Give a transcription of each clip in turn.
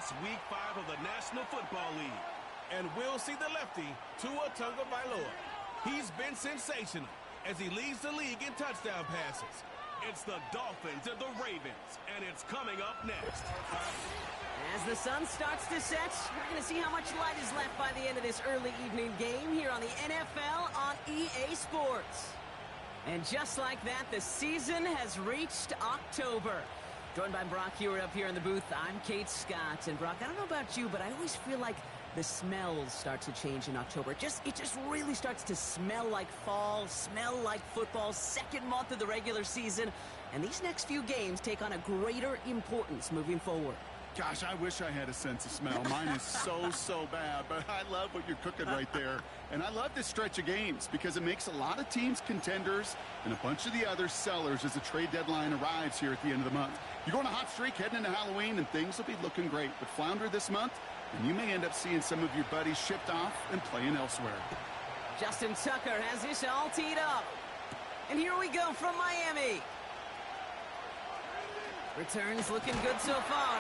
It's Week 5 of the National Football League. And we'll see the lefty, Tua Tagovailoa. He's been sensational as he leads the league in touchdown passes. It's the Dolphins and the Ravens, and it's coming up next. As the sun starts to set, we're going to see how much light is left by the end of this early evening game here on the NFL on EA Sports. And just like that, the season has reached October. Joined by Brock Hewitt up here in the booth, I'm Kate Scott. And Brock, I don't know about you, but I always feel like the smells start to change in October. It just really starts to smell like fall, smell like football, second month of the regular season. And these next few games take on a greater importance moving forward. Gosh, I wish I had a sense of smell. Mine is so bad, but I love what you're cooking right there. And I love this stretch of games because it makes a lot of teams contenders and a bunch of the other sellers as the trade deadline arrives here at the end of the month. You go on a hot streak heading into Halloween and things will be looking great. But flounder this month, and you may end up seeing some of your buddies shipped off and playing elsewhere. Justin Tucker has this all teed up. And here we go from Miami. Returns looking good so far.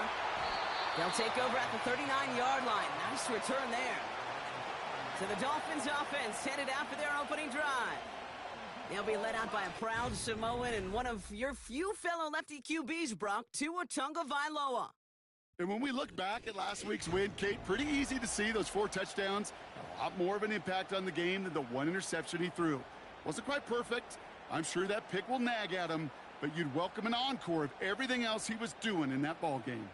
They'll take over at the 39-yard line. Nice return there. So the Dolphins offense headed out for their opening drive. They'll be led out by a proud Samoan and one of your few fellow lefty QBs, Brock, Tua Tagovailoa. And when we look back at last week's win, Kate, pretty easy to see those 4 touchdowns. A lot more of an impact on the game than the 1 interception he threw. Wasn't quite perfect. I'm sure that pick will nag at him, but you'd welcome an encore of everything else he was doing in that ball game.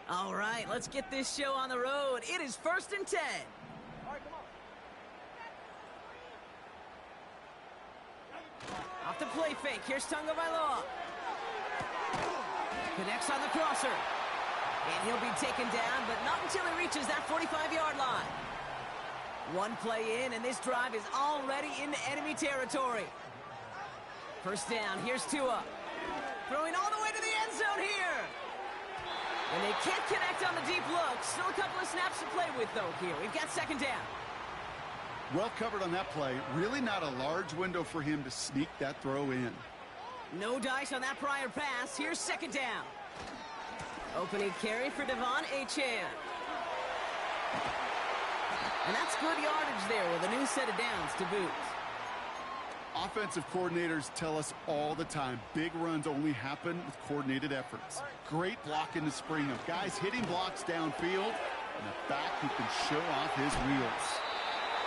All right, let's get this show on the road. It is 1st and 10. All right, come on. Off the play fake. Here's Tagovailoa. Connects on the crosser. And he'll be taken down, but not until he reaches that 45-yard line. One play in, and this drive is already into enemy territory. First down. Here's Tua. Throwing all the way to the end zone here. And they can't connect on the deep look. Still a couple of snaps to play with, though, here. We've got second down. Well covered on that play. Really not a large window for him to sneak that throw in. No dice on that prior pass. Here's second down. Opening carry for Devon Achane. And that's good yardage there with a new set of downs to boot. Offensive coordinators tell us all the time, big runs only happen with coordinated efforts. Great block in the spring of guys hitting blocks downfield, and a back who can show off his wheels.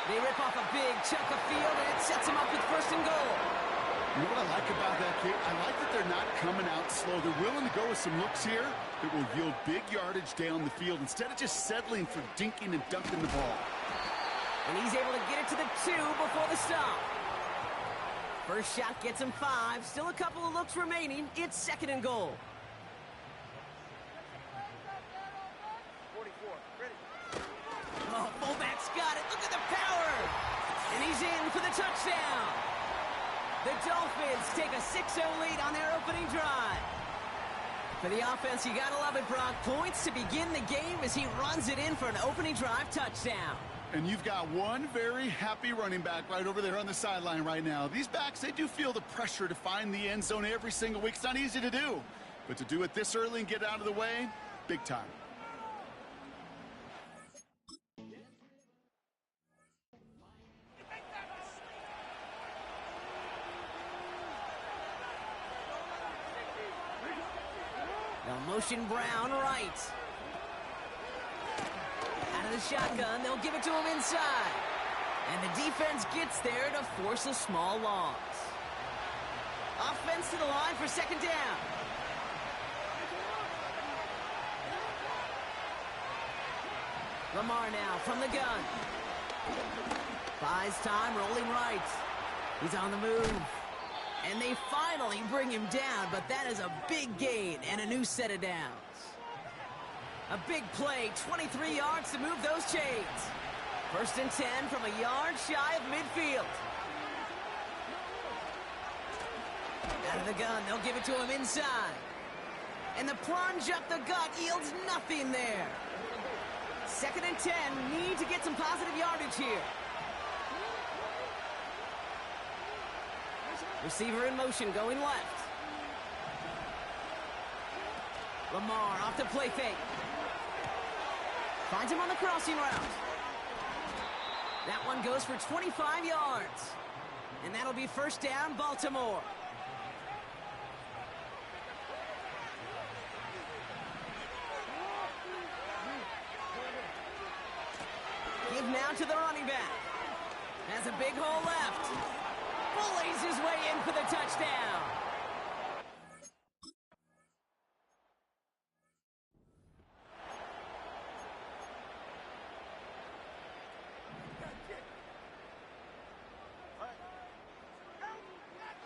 They rip off a big chunk of field, and it sets them up with 1st and goal. You know what I like about that, Kate? I like that they're not coming out slow. They're willing to go with some looks here that will yield big yardage down the field instead of just settling for dinking and dunking the ball. And he's able to get it to the 2 before the stop. First shot gets him 5. Still a couple of looks remaining. It's 2nd and goal. 44, ready. Oh, fullback's got it. Look at the power. And he's in for the touchdown. The Dolphins take a 6-0 lead on their opening drive. For the offense, you gotta love it, Brock. Points to begin the game as he runs it in for an opening drive touchdown. And you've got one very happy running back right over there on the sideline right now. These backs, they do feel the pressure to find the end zone every single week. It's not easy to do. But to do it this early and get out of the way, big time. They'll motion Brown right. Out of the shotgun, they'll give it to him inside. And the defense gets there to force a small loss. Offense to the line for second down. Lamar now from the gun. Buys time, rolling right. He's on the move. And they finally bring him down, but that is a big gain and a new set of downs. A big play, 23 yards to move those chains. 1st and 10 from a yard shy of midfield. Out of the gun, they'll give it to him inside. And the plunge up the gut yields nothing there. 2nd and 10, need to get some positive yardage here. Receiver in motion, going left. Lamar off the play fake. Finds him on the crossing route. That one goes for 25 yards. And that'll be first down, Baltimore. Give now to the running back. Has a big hole left. Bullies his way in for the touchdown.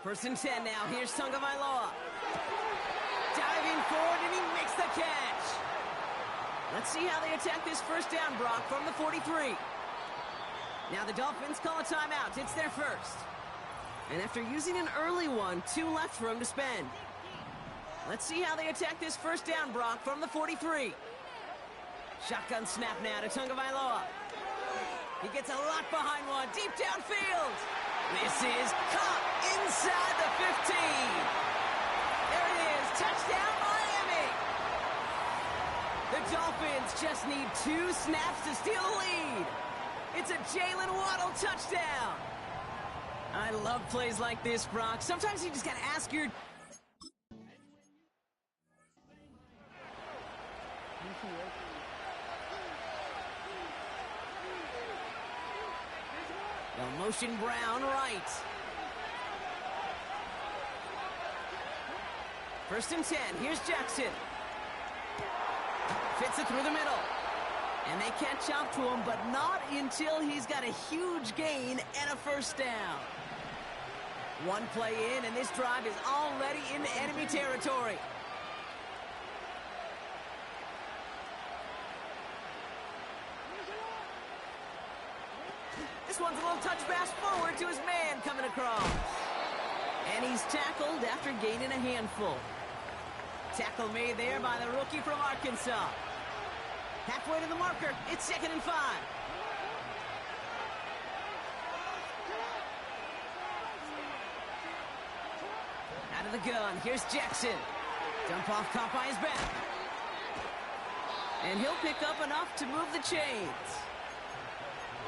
First and 10 now. Here's Tagovailoa. Diving forward, and he makes the catch. Let's see how they attack this first down, Brock, from the 43. Now the Dolphins call a timeout. It's their first. And after using an early one, 2 left for him to spend. Let's see how they attack this first down, Brock, from the 43. Shotgun snap now to Tagovailoa. He gets a lot behind one, deep downfield. This is caught inside the 15. There it is, touchdown Miami. The Dolphins just need 2 snaps to steal the lead. It's a Jalen Waddle touchdown. I love plays like this, Brock. Sometimes you just gotta ask your... No motion, Brown right. First and 10. Here's Jackson. Fits it through the middle. And they catch up to him, but not until he's got a huge gain and a first down. One play in, and this drive is already into enemy territory. This one's a little touch pass forward to his man coming across. And he's tackled after gaining a handful. Tackle made there by the rookie from Arkansas. Halfway to the marker, it's 2nd and 5. Out of the gun, here's Jackson. Dump off caught by his back. And he'll pick up enough to move the chains.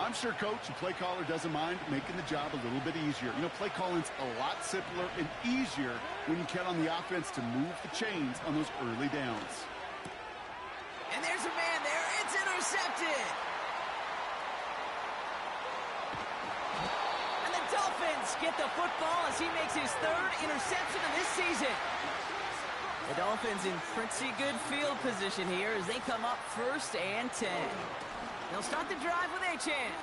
I'm sure coach and play caller doesn't mind making the job a little bit easier. You know, play calling's a lot simpler and easier when you count on the offense to move the chains on those early downs. And there's a man there. It's intercepted. And the Dolphins get the football as he makes his 3rd interception of this season. The Dolphins in pretty good field position here as they come up 1st and 10. They'll start the drive with Achane.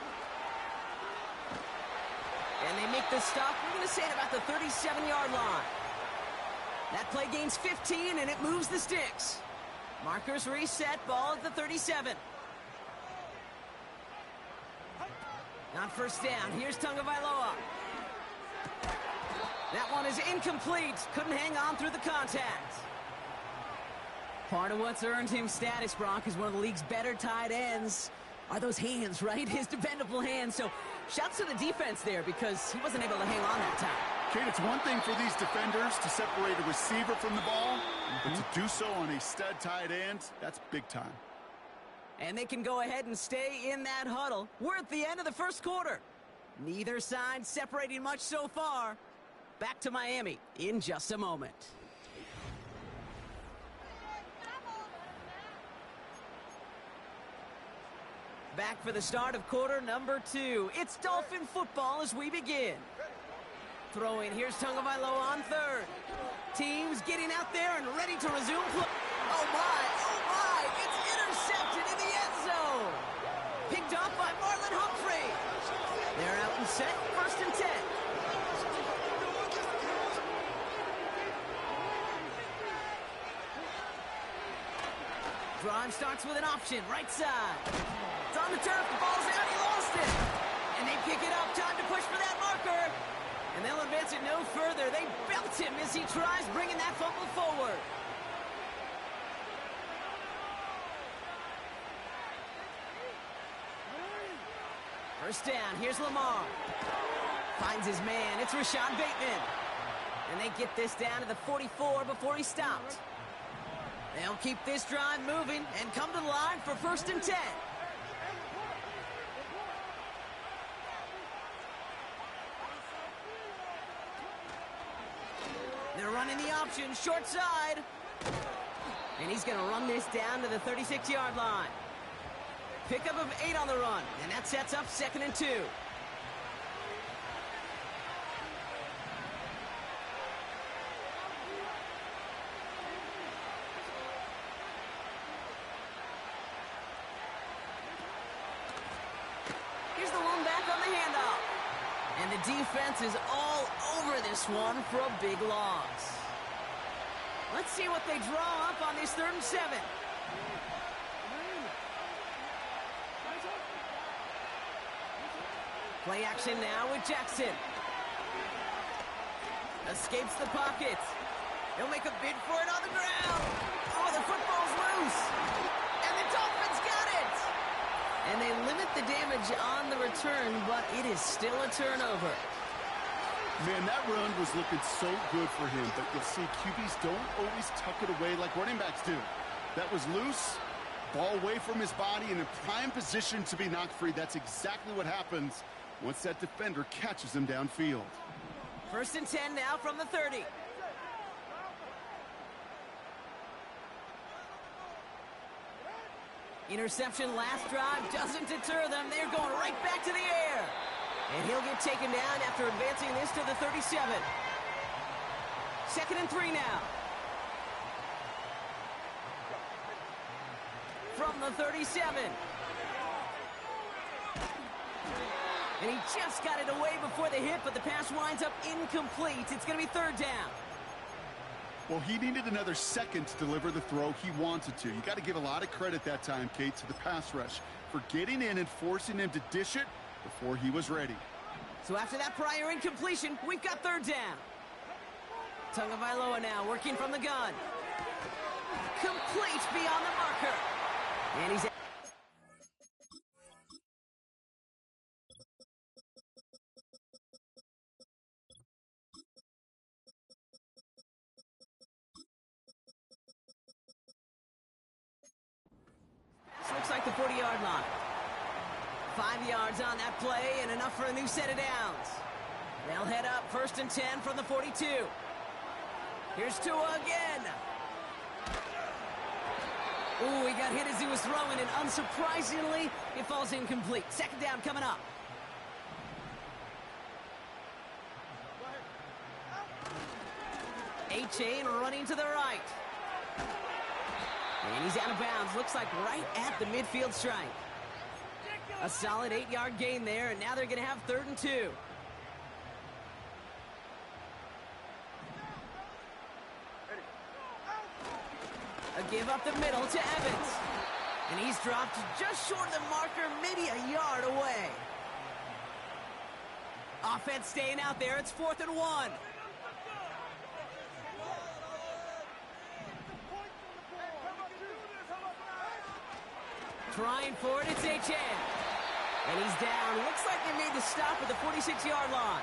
And they make the stop, we're going to say, at about the 37-yard line. That play gains 15, and it moves the sticks. Markers reset, ball at the 37. Not first down. Here's Tagovailoa. That one is incomplete. Couldn't hang on through the contact. Part of what's earned him status, Brock, is one of the league's better tight ends. Are those hands, right? His dependable hands. So shouts to the defense there because he wasn't able to hang on that time. Kate, it's one thing for these defenders to separate a receiver from the ball, but to do so on a stud tight end, that's big time. And they can go ahead and stay in that huddle. We're at the end of the first quarter. Neither side separating much so far. Back to Miami in just a moment. Back for the start of quarter number 2. It's Dolphin football as we begin. Throwing, here's Tagovailoa on 3rd. Teams getting out there and ready to resume play. Oh my, it's intercepted in the end zone. Picked off by Marlon Humphrey. They're out and set, 1st and 10. Drive starts with an option, right side. It's on the turf, the ball's out, he lost it. And they pick it up, time to push for that marker. And they'll advance it no further. They belt him as he tries bringing that fumble forward. First down, here's Lamar. Finds his man, it's Rashad Bateman. And they get this down to the 44 before he stopped. They'll keep this drive moving and come to the line for 1st and 10. They're running the option, short side. And he's going to run this down to the 36-yard line. Pickup of 8 on the run, and that sets up 2nd and 2. Here's the lone back on the handoff. And the defense is all over this one for a big loss. Let's see what they draw up on this 3rd and 7. Play action now with Jackson. Escapes the pocket. He'll make a bid for it on the ground. Oh, the football's loose. And the Dolphins got it. And they limit the damage on the return, but it is still a turnover. Man, that run was looking so good for him, but you'll see QBs don't always tuck it away like running backs do. That was loose, ball away from his body, and in prime position to be knocked free. That's exactly what happens once that defender catches him downfield. 1st and 10 now from the 30. Interception last drive doesn't deter them. They're going right back to the air. And he'll get taken down after advancing this to the 37. 2nd and 3 now. From the 37. And he just got it away before the hit, but the pass winds up incomplete. It's going to be 3rd down. Well, he needed another second to deliver the throw he wanted to. You got to give a lot of credit that time, Kate, to the pass rush for getting in and forcing him to dish it before he was ready. So after that prior incompletion, we've got 3rd down. Tagovailoa now working from the gun. Complete beyond the marker. And he's... This looks like the 40-yard line. 5 yards on that play and enough for a new set of downs. They'll head up 1st and 10 from the 42. Here's Tua again. Ooh, he got hit as he was throwing, and unsurprisingly, it falls incomplete. 2nd down coming up. A-Chain running to the right. And he's out of bounds. Looks like right at the midfield stripe. A solid 8-yard gain there, and now they're going to have 3rd and 2. A give up the middle to Evans. And he's dropped just short of the marker, maybe a yard away. Offense staying out there. It's 4th and 1. Trying for it, it's H.N. And he's down. Looks like they made the stop at the 46-yard line.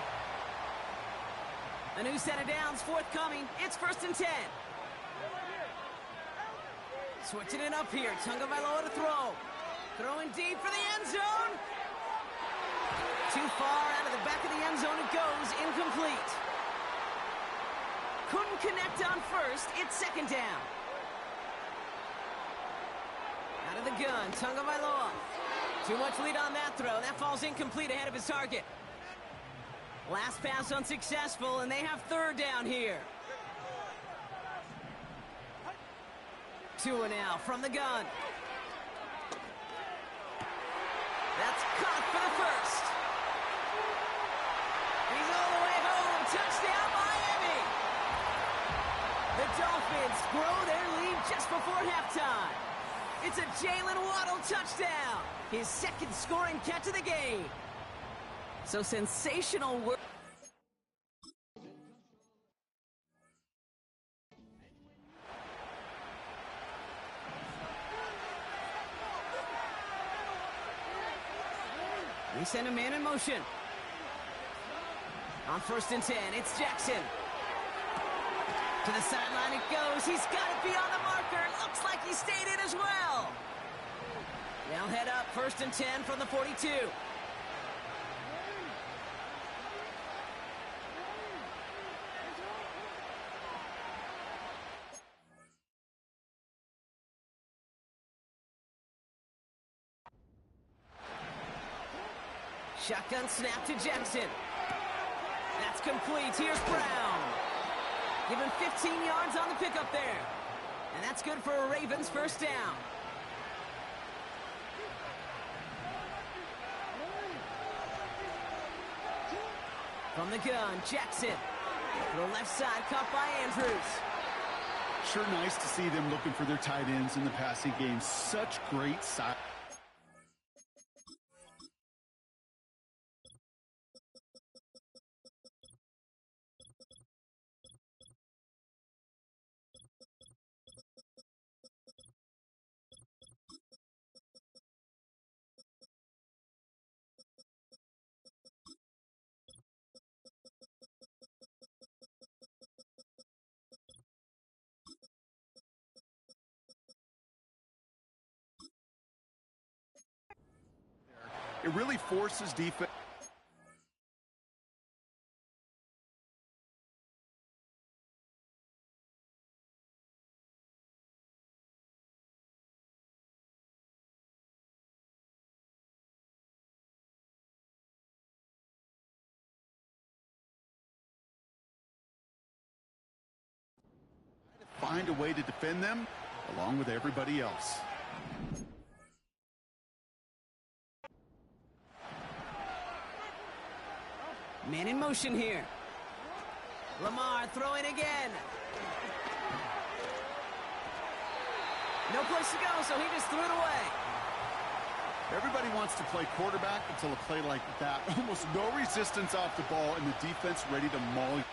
A new set of downs forthcoming. It's 1st and 10. Switching it up here. Tagovailoa to throw. Throwing deep for the end zone. Too far out of the back of the end zone it goes. Incomplete. Couldn't connect on 1st. It's 2nd down. Out of the gun. Tagovailoa. Too much lead on that throw. That falls incomplete ahead of his target. Last pass unsuccessful, and they have 3rd down here. Tua now from the gun. That's caught for the 1st. He's all the way home. Touchdown, Miami. The Dolphins grow their lead just before halftime. It's a Jalen Waddle touchdown. His 2nd scoring catch of the game. So sensational work. They send a man in motion. On 1st and 10, it's Jackson. To the sideline it goes. He's got it beyond the marker. Looks like he stayed in as well. They'll head up 1st and 10 from the 42. Shotgun snap to Jackson. That's complete. Here's Brown. Given 15 yards on the pickup there. And that's good for a Ravens 1st down. From the gun, Jackson. To the left side, caught by Andrews. Sure nice to see them looking for their tight ends in the passing game. Such great size. It really forces defense. Find a way to defend them along with everybody else. Man in motion here. Lamar throwing again. No place to go, so he just threw it away. Everybody wants to play quarterback until a play like that. Almost no resistance off the ball, and the defense ready to maul you.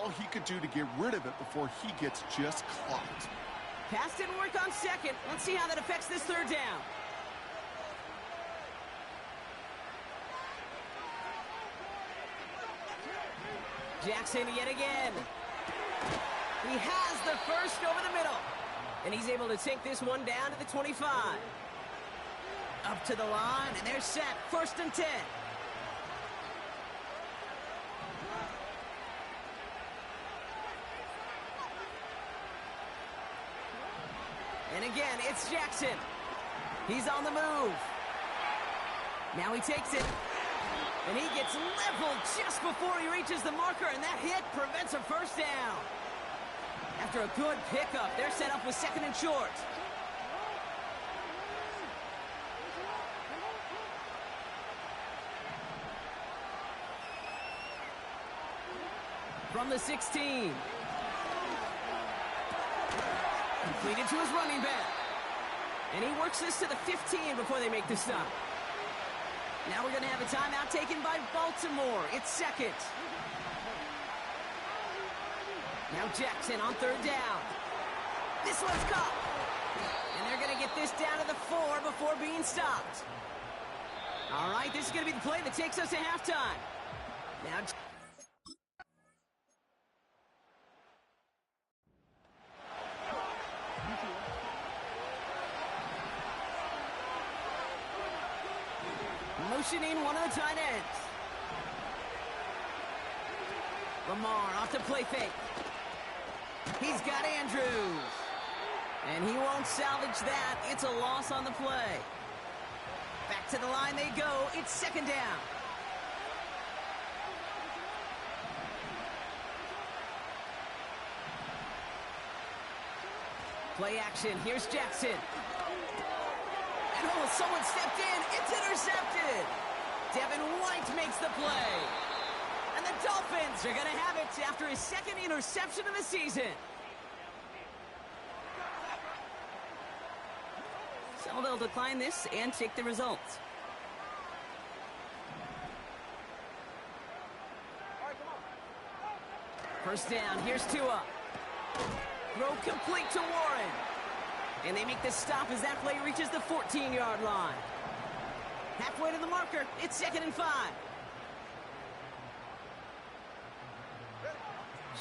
all he could do to get rid of it before he gets just clocked. Pass didn't work on second. Let's see how that affects this third down. Jackson yet again. He has the first over the middle. And he's able to take this one down to the 25. Up to the line, and they're set. 1st and 10. And again, it's Jackson. He's on the move. Now he takes it. And he gets leveled just before he reaches the marker, and that hit prevents a first down. After a good pickup, they're set up with 2nd and short. From the 16. Completed to his running back. And he works this to the 15 before they make the stop. Now we're going to have a timeout taken by Baltimore. It's 2nd. Now Jackson on 3rd down. This one's caught. And they're going to get this down to the 4 before being stopped. All right, this is going to be the play that takes us to halftime. Now... motioning one of the tight ends. Lamar off to play fake. He's got Andrews. And he won't salvage that. It's a loss on the play. Back to the line they go. It's 2nd down. Play action. Here's Jackson. And oh, someone stepped in. It's intercepted. Devin White makes the play. And the Dolphins are going to have it after his 2nd interception of the season. So they'll decline this and take the results. First down, here's Tua. Throw complete to Warren. And they make the stop as that play reaches the 14-yard line. Halfway to the marker, it's 2nd and 5.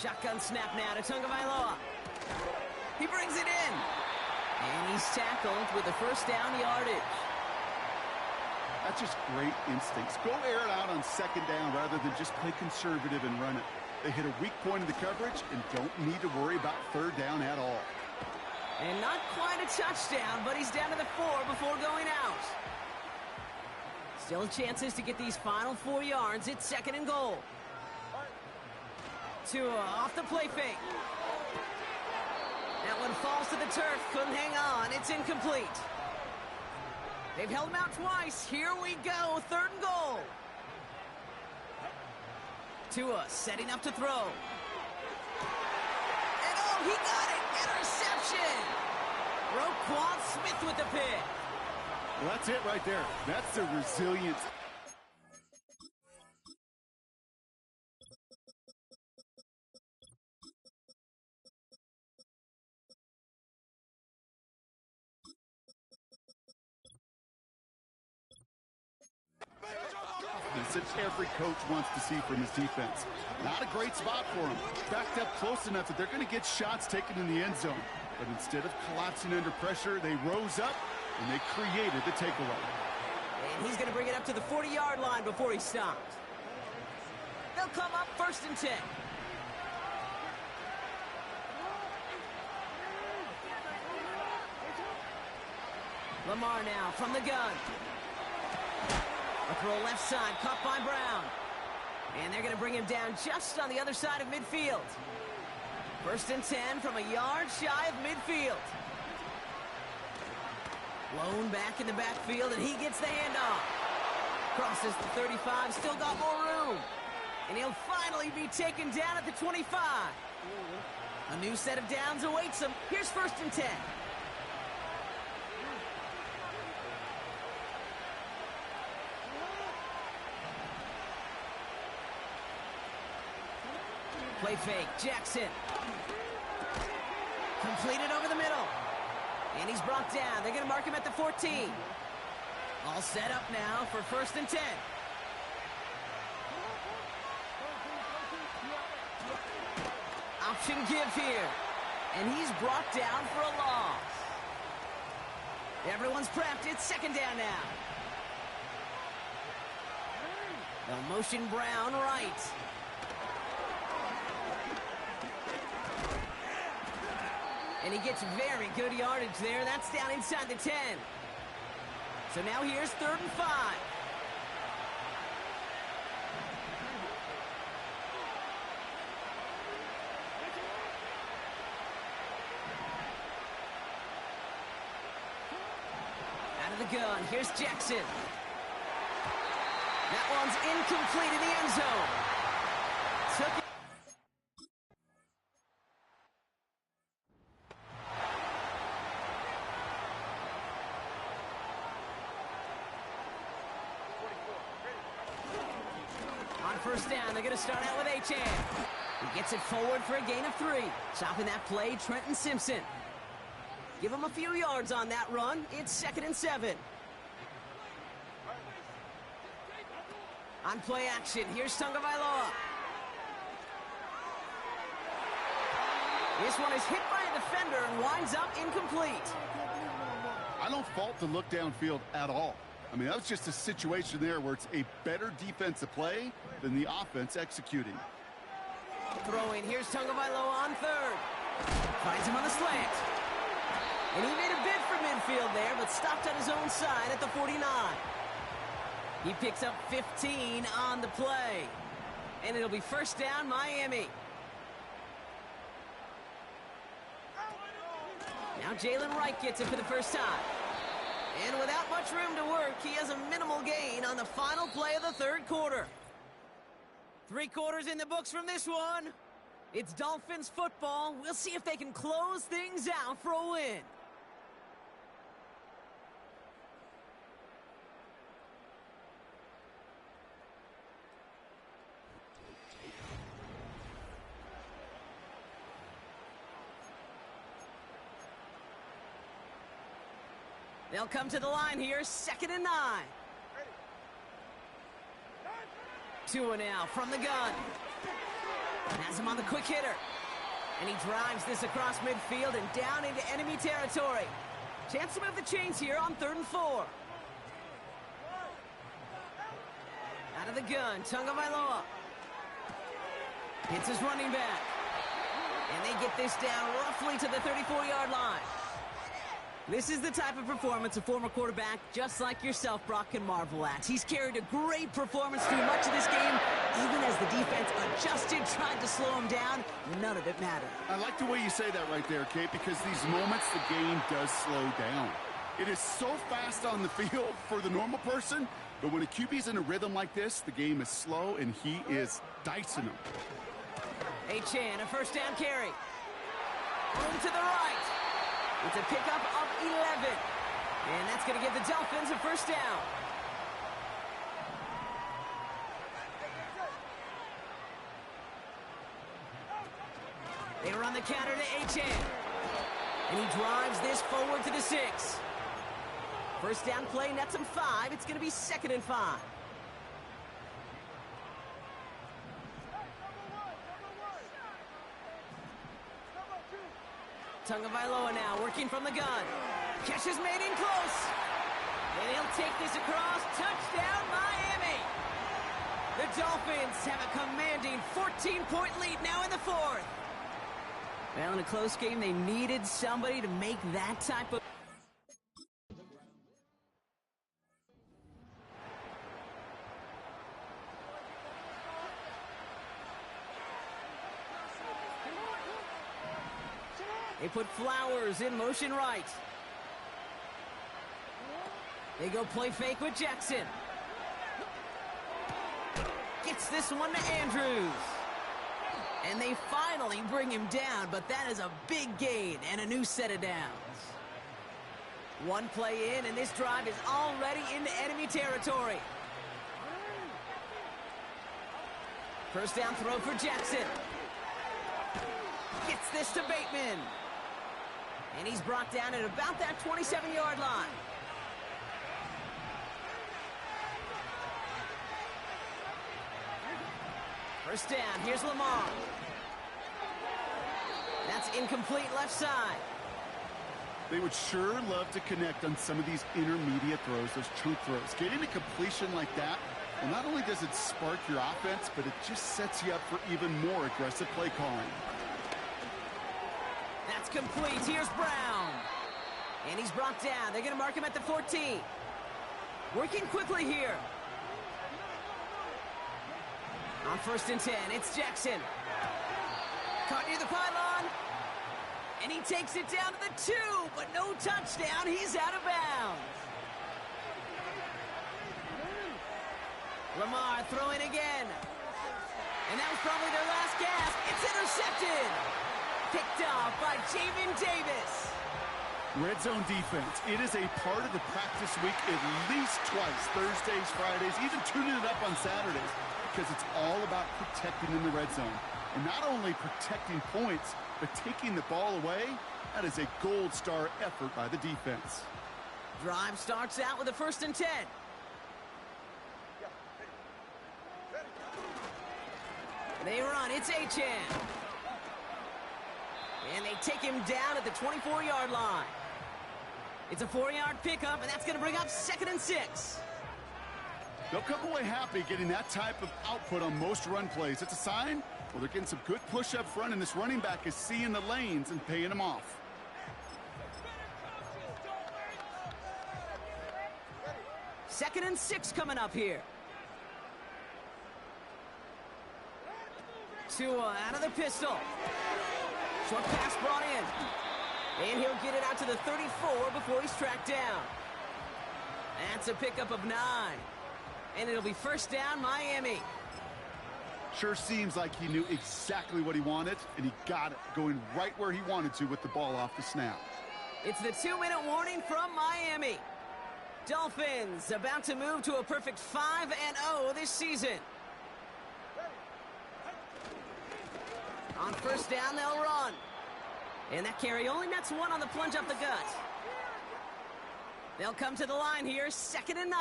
Shotgun snap now to Tagovailoa. He brings it in. And he's tackled with the first down yardage. That's just great instincts. Go air it out on 2nd down rather than just play conservative and run it. They hit a weak point in the coverage and don't need to worry about 3rd down at all. And not quite a touchdown, but he's down to the 4 before going out. Still chances to get these final 4 yards. It's 2nd and goal. Tua off the play fake. That one falls to the turf. Couldn't hang on. It's incomplete. They've held him out twice. Here we go. 3rd and goal. Tua setting up to throw. And oh, he got it. Interception. Roquan Smith with the pick. Well, that's it right there. That's the resilience. That every coach wants to see from his defense. Not a great spot for him. Backed up close enough that they're going to get shots taken in the end zone. But instead of collapsing under pressure, they rose up and they created the takeaway. And he's going to bring it up to the 40-yard line before he stops. They'll come up 1st and 10. Lamar now from the gun. A throw left side, caught by Brown. And they're going to bring him down just on the other side of midfield. 1st and 10 from a yard shy of midfield. Blown back in the backfield, and he gets the handoff. Crosses the 35, still got more room. And he'll finally be taken down at the 25. A new set of downs awaits him. Here's 1st and 10. Play fake. Jackson. Completed over the middle. And he's brought down. They're going to mark him at the 14. All set up now for 1st and 10. Option give here. And he's brought down for a loss. Everyone's prepped. It's 2nd down now. They'll motion Brown right. And he gets very good yardage there. That's down inside the 10. So now here's 3rd and 5. Out of the gun. Here's Jackson. That one's incomplete in the end zone. Took it. On 1st down, they're going to start out with Achan. He gets it forward for a gain of 3. Stopping that play, Trenton Simpson. Give him a few yards on that run. It's 2nd and 7. On play action, here's Tagovailoa. This one is hit by a defender and winds up incomplete. I don't fault the look downfield at all. I mean, that was just a situation there where it's a better defensive play than the offense executing. Throwing, here's Tagovailoa on 3rd. Finds him on the slant. And he made a bid for midfield there, but stopped on his own side at the 49. He picks up 15 on the play. And it'll be 1st down, Miami. Now Jalen Wright gets it for the first time. And without much room to work, he has a minimal gain on the final play of the 3rd quarter. 3 quarters in the books from this one. It's Dolphins football. We'll see if they can close things out for a win. They'll come to the line here, 2nd and 9. Tua now from the gun. Has him on the quick hitter. And he drives this across midfield and down into enemy territory. Chance to move the chains here on 3rd and 4. Out of the gun, Tagovailoa. Hits his running back. And they get this down roughly to the 34-yard line. This is the type of performance a former quarterback just like yourself, Brock, can marvel at. He's carried a great performance through much of this game. Even as the defense adjusted, tried to slow him down, none of it mattered. I like the way you say that right there, Kate, because these moments the game does slow down. It is so fast on the field for the normal person, but when a QB's in a rhythm like this, the game is slow and he is dicing them. Achan, a 1st down carry. Room to the right. It's a pickup of 11. And that's going to give the Dolphins a 1st down. They run the counter to Achan. And he drives this forward to the 6. 1st down play nets him 5. It's going to be 2nd and 5. Tagovailoa now working from the gun. Catch is made in close. And he'll take this across. Touchdown, Miami. The Dolphins have a commanding 14-point lead now in the 4th. Well, in a close game, they needed somebody to make that type of... They put Flowers in motion right. They go play fake with Jackson. Gets this one to Andrews. And they finally bring him down, but that is a big gain and a new set of downs. One play in, and this drive is already into enemy territory. 1st down throw for Jackson. Gets this to Bateman. And he's brought down at about that 27-yard line. First down, here's Lamar. That's incomplete left side. They would sure love to connect on some of these intermediate throws, those chunk throws. Getting a completion like that, well, not only does it spark your offense, but it just sets you up for even more aggressive play calling. That's complete. Here's Brown. And he's brought down. They're going to mark him at the 14. Working quickly here. On 1st and 10, it's Jackson. Caught near the pylon. And he takes it down to the 2, but no touchdown. He's out of bounds. Lamar throwing again. And that was probably their last gasp. It's intercepted. Picked off by Jamin Davis. Red zone defense. It is a part of the practice week at least twice. Thursdays, Fridays, even tuning it up on Saturdays. Because it's all about protecting in the red zone. And not only protecting points, but taking the ball away. That is a gold star effort by the defense. Drive starts out with a 1st and 10. They run. It's Achane. And they take him down at the 24-yard line. It's a 4-yard pickup, and that's going to bring up 2nd and 6. They'll come away happy getting that type of output on most run plays. It's a sign, well, they're getting some good push up front, and this running back is seeing the lanes and paying them off. Second and 6 coming up here. Tua out of the pistol. Short pass brought in. And he'll get it out to the 34 before he's tracked down. That's a pickup of 9. And it'll be 1st down, Miami. Sure seems like he knew exactly what he wanted, and he got it, going right where he wanted to with the ball off the snap. It's the 2-minute warning from Miami. Dolphins about to move to a perfect 5-0 this season. On 1st down, they'll run. And that carry only nets 1 on the plunge up the gut. They'll come to the line here, 2nd and 9.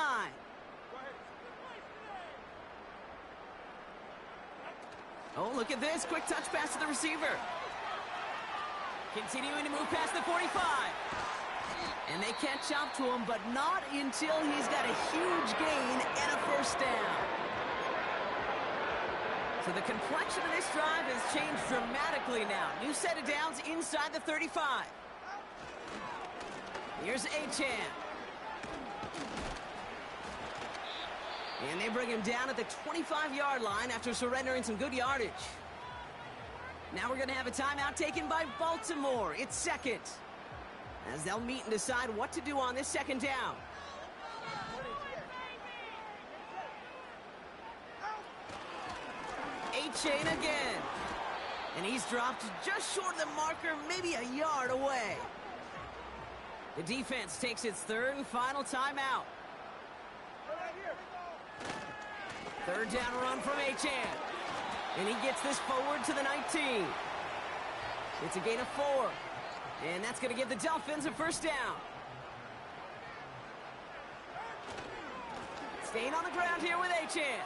Oh, look at this. Quick touch pass to the receiver. Continuing to move past the 45. And they catch up to him, but not until he's got a huge gain and a 1st down. So the complexion of this drive has changed dramatically now. New set of downs inside the 35. Here's Achane. And they bring him down at the 25-yard line after surrendering some good yardage. Now we're going to have a timeout taken by Baltimore. It's 2nd. As they'll meet and decide what to do on this 2nd down. Achane again. And he's dropped just short of the marker, maybe a yard away. The defense takes its 3rd and final timeout. 3rd down run from Achane. And he gets this forward to the 19. It's a gain of 4. And that's going to give the Dolphins a 1st down. Staying on the ground here with Achane.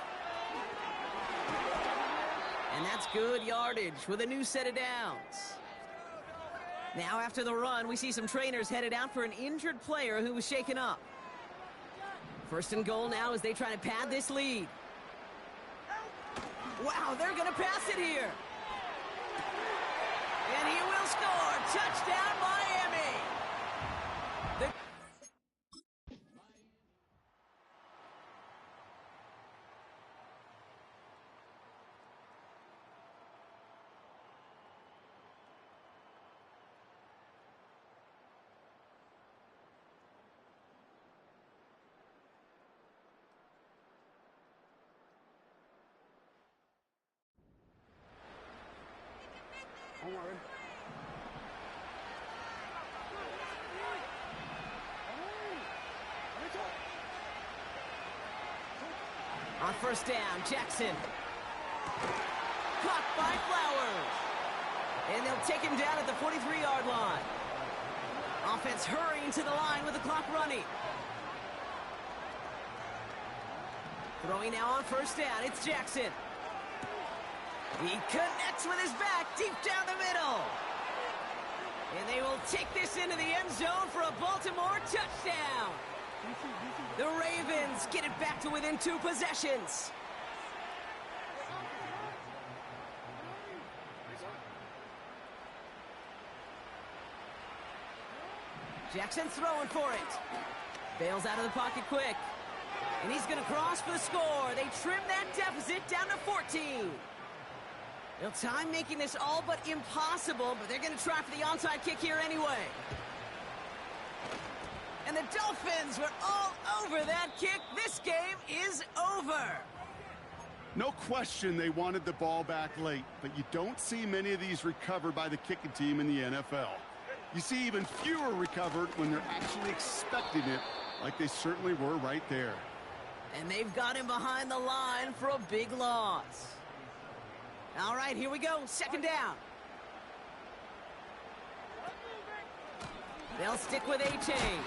And that's good yardage with a new set of downs. Now after the run, we see some trainers headed out for an injured player who was shaken up. 1st and goal now as they try to pad this lead. Wow, they're going to pass it here. And he will score. Touchdown, Miami. Don't worry. On 1st down, Jackson. Caught by Flowers. And And they'll take him down at the 43-yard line. Offense hurrying to the line with the clock running. Throwing now on first down, it's Jackson. He connects with his back deep down the middle. And they will take this into the end zone for a Baltimore touchdown. The Ravens get it back to within 2 possessions. Jackson throwing for it. Bails out of the pocket quick. And he's going to cross for the score. They trim that deficit down to 14. Well, time making this all but impossible, but they're going to try for the onside kick here anyway. And the Dolphins were all over that kick. This game is over. No question they wanted the ball back late, but you don't see many of these recovered by the kicking team in the NFL. You see even fewer recovered when they're actually expecting it, like they certainly were right there. And they've got him behind the line for a big loss. All right, here we go. Second down. They'll stick with A-Chain.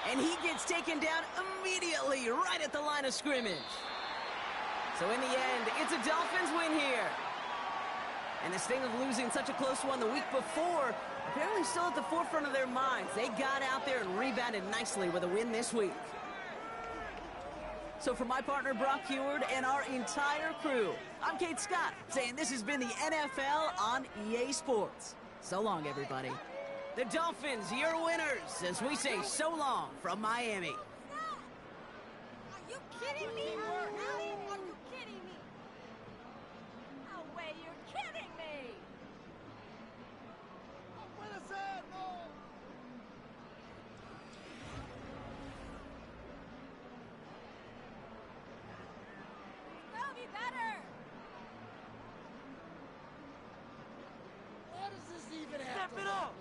And he gets taken down immediately right at the line of scrimmage. So in the end, it's a Dolphins win here. And this thing of losing such a close one the week before, apparently still at the forefront of their minds. They got out there and rebounded nicely with a win this week. So for my partner Brock Heward and our entire crew, I'm Kate Scott saying this has been the NFL on EA Sports. So long, everybody. The Dolphins, your winners, as we say so long from Miami. Are you kidding me? Are you kidding me? No way, you're kidding me! What is that? No! That'll be better! How does this even happen? Step it up!